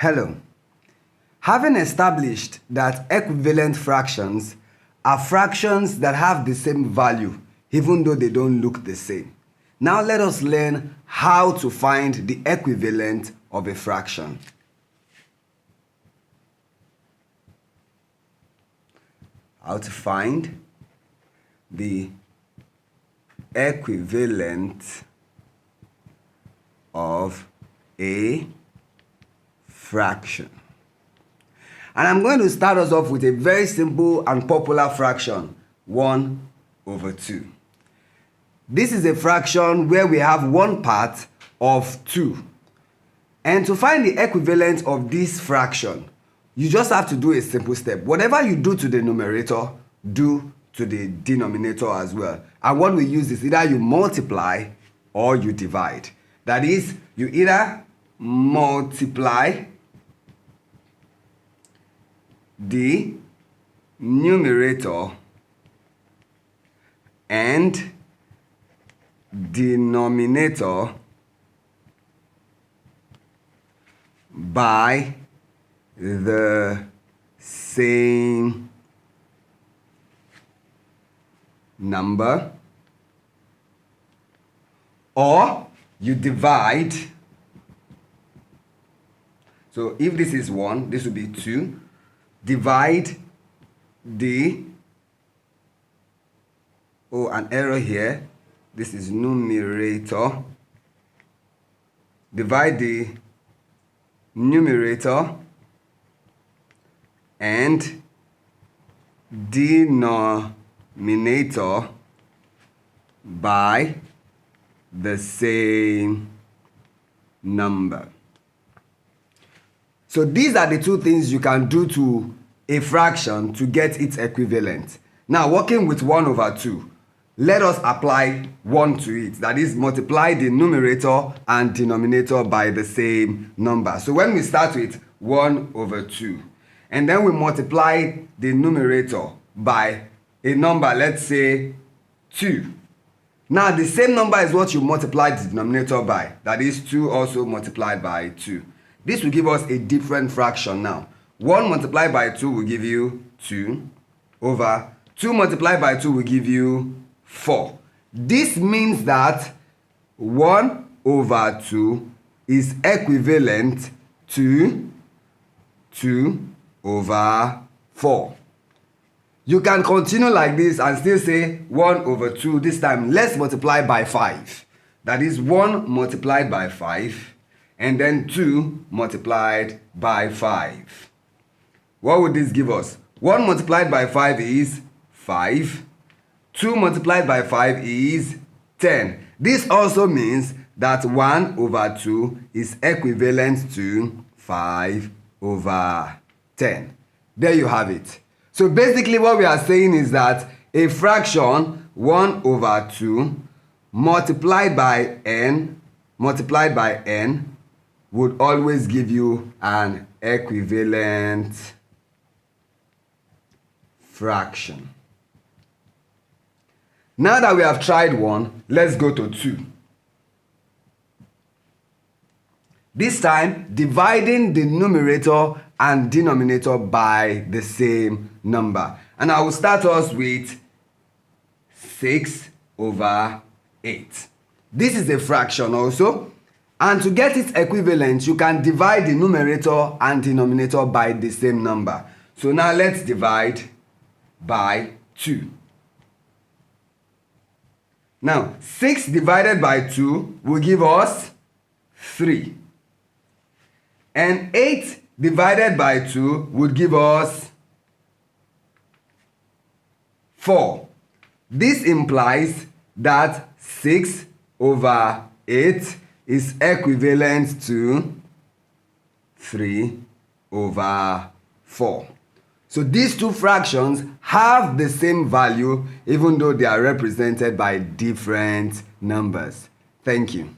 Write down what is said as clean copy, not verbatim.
Hello. Having established that equivalent fractions are fractions that have the same value even though they don't look the same, now let us learn how to find the equivalent of a fraction. How to find the equivalent of a fraction. And I'm going to start us off with a very simple and popular fraction, 1/2. This is a fraction where we have one part of 2. And to find the equivalent of this fraction, you just have to do a simple step. Whatever you do to the numerator, do to the denominator as well. And what we use is either you multiply or you divide. That is, you either multiply the numerator and denominator by the same number, or you divide. So if this is 1, this will be 2. Divide the, an error here. This is numerator. Divide the numerator and denominator by the same number. So these are the two things you can do to a fraction to get its equivalent. Now, working with 1/2, let us apply 1 to it. That is, multiply the numerator and denominator by the same number. So when we start with 1/2, and then we multiply the numerator by a number, let's say 2. Now, the same number is what you multiply the denominator by. That is 2 also multiplied by 2. This will give us a different fraction now. 1 multiplied by 2 will give you 2 over 2 multiplied by 2 will give you 4. This means that 1/2 is equivalent to 2/4. You can continue like this and still say 1/2. This time, let's multiply by 5. That is 1 multiplied by 5. And then 2 multiplied by 5. What would this give us? 1 multiplied by 5 is 5. 2 multiplied by 5 is 10. This also means that 1/2 is equivalent to 5/10. There you have it. So basically what we are saying is that a fraction 1/2 multiplied by n would always give you an equivalent fraction. Now that we have tried 1, let's go to 2. This time, dividing the numerator and denominator by the same number. And I will start us with 6/8. This is a fraction also. And to get its equivalent, you can divide the numerator and denominator by the same number. So now let's divide by 2. Now, 6 divided by 2 will give us 3. And 8 divided by 2 would give us 4. This implies that 6/8 is equivalent to 3/4. So these two fractions have the same value even though they are represented by different numbers. Thank you.